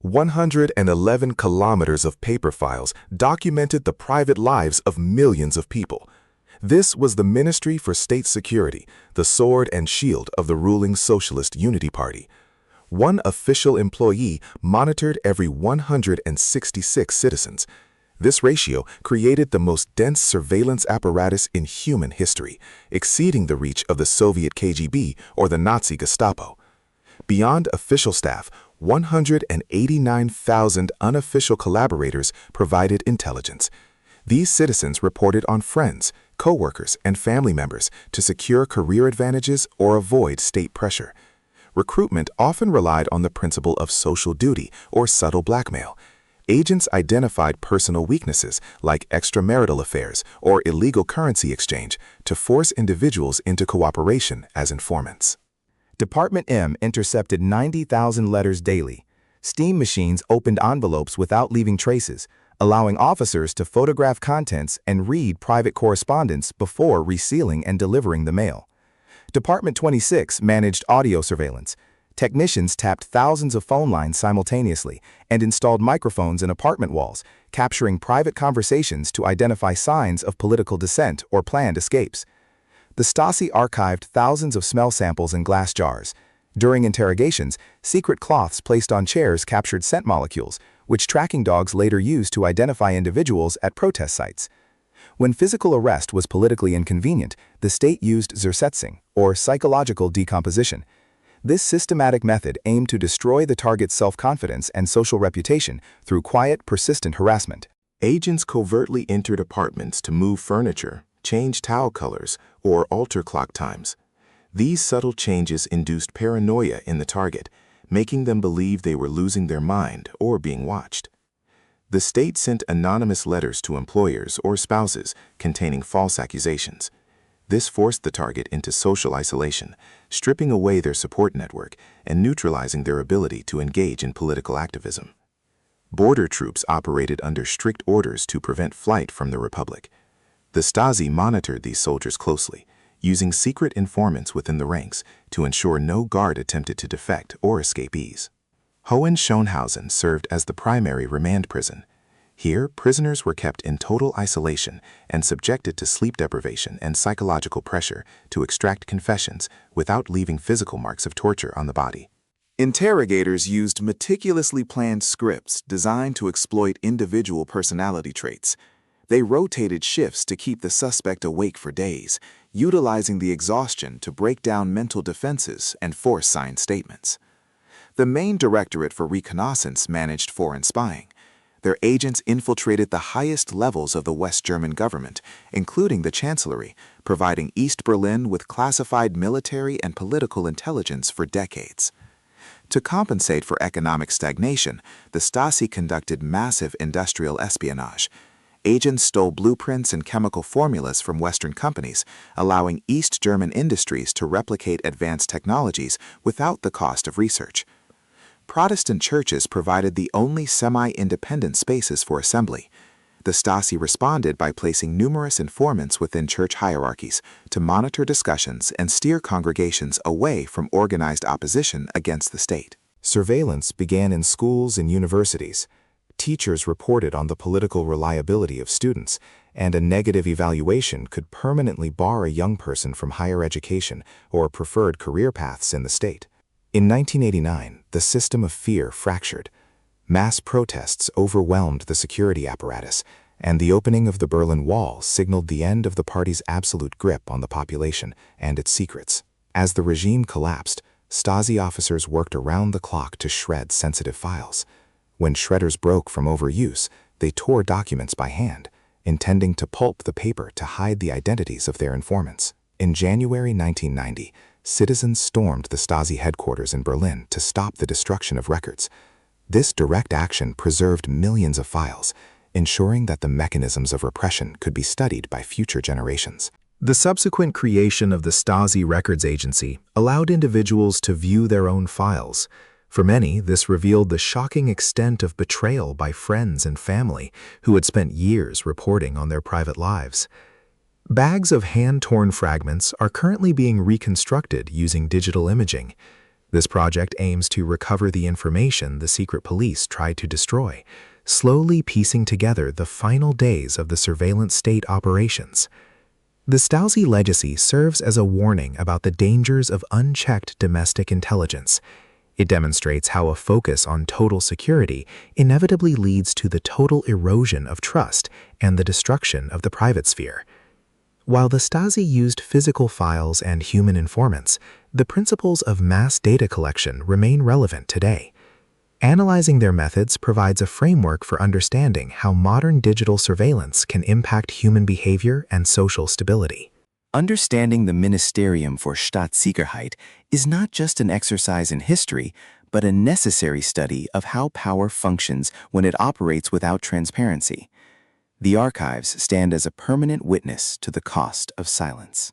111 kilometers of paper files documented the private lives of millions of people. This was the Ministry for State Security, the sword and shield of the ruling Socialist Unity Party. One official employee monitored every 166 citizens. This ratio created the most dense surveillance apparatus in human history, exceeding the reach of the Soviet KGB or the Nazi Gestapo. Beyond official staff, 189,000 unofficial collaborators provided intelligence. These citizens reported on friends, co-workers, and family members to secure career advantages or avoid state pressure. Recruitment often relied on the principle of social duty or subtle blackmail. Agents identified personal weaknesses like extramarital affairs or illegal currency exchange to force individuals into cooperation as informants. Department M intercepted 90,000 letters daily. Steam machines opened envelopes without leaving traces, allowing officers to photograph contents and read private correspondence before resealing and delivering the mail. Department 26 managed audio surveillance. Technicians tapped thousands of phone lines simultaneously and installed microphones in apartment walls, capturing private conversations to identify signs of political dissent or planned escapes. The Stasi archived thousands of smell samples in glass jars. During interrogations, secret cloths placed on chairs captured scent molecules, which tracking dogs later used to identify individuals at protest sites. When physical arrest was politically inconvenient, the state used Zersetzung, or psychological decomposition. This systematic method aimed to destroy the target's self-confidence and social reputation through quiet, persistent harassment. Agents covertly entered apartments to move furniture, change towel colors, or alter clock times. These subtle changes induced paranoia in the target, making them believe they were losing their mind or being watched. The state sent anonymous letters to employers or spouses containing false accusations. This forced the target into social isolation, stripping away their support network and neutralizing their ability to engage in political activism. Border troops operated under strict orders to prevent flight from the Republic. The Stasi monitored these soldiers closely, using secret informants within the ranks to ensure no guard attempted to defect or escapees. Hohenschönhausen served as the primary remand prison. Here, prisoners were kept in total isolation and subjected to sleep deprivation and psychological pressure to extract confessions without leaving physical marks of torture on the body. Interrogators used meticulously planned scripts designed to exploit individual personality traits. They rotated shifts to keep the suspect awake for days, utilizing the exhaustion to break down mental defenses and force signed statements. The main directorate for reconnaissance managed foreign spying. Their agents infiltrated the highest levels of the West German government, including the Chancellery, providing East Berlin with classified military and political intelligence for decades. To compensate for economic stagnation, the Stasi conducted massive industrial espionage. Agents stole blueprints and chemical formulas from Western companies, allowing East German industries to replicate advanced technologies without the cost of research. Protestant churches provided the only semi-independent spaces for assembly. The Stasi responded by placing numerous informants within church hierarchies to monitor discussions and steer congregations away from organized opposition against the state. Surveillance began in schools and universities. Teachers reported on the political reliability of students, and a negative evaluation could permanently bar a young person from higher education or preferred career paths in the state. In 1989, the system of fear fractured. Mass protests overwhelmed the security apparatus, and the opening of the Berlin Wall signaled the end of the party's absolute grip on the population and its secrets. As the regime collapsed, Stasi officers worked around the clock to shred sensitive files. When shredders broke from overuse, they tore documents by hand, intending to pulp the paper to hide the identities of their informants. In January 1990, citizens stormed the Stasi headquarters in Berlin to stop the destruction of records. This direct action preserved millions of files, ensuring that the mechanisms of repression could be studied by future generations. The subsequent creation of the Stasi Records Agency allowed individuals to view their own files. For many, this revealed the shocking extent of betrayal by friends and family who had spent years reporting on their private lives. Bags of hand-torn fragments are currently being reconstructed using digital imaging. This project aims to recover the information the secret police tried to destroy, slowly piecing together the final days of the surveillance state operations. The Stasi legacy serves as a warning about the dangers of unchecked domestic intelligence. It demonstrates how a focus on total security inevitably leads to the total erosion of trust and the destruction of the private sphere. While the Stasi used physical files and human informants, the principles of mass data collection remain relevant today. Analyzing their methods provides a framework for understanding how modern digital surveillance can impact human behavior and social stability. Understanding the Ministerium for Staatssicherheit is not just an exercise in history, but a necessary study of how power functions when it operates without transparency. The archives stand as a permanent witness to the cost of silence.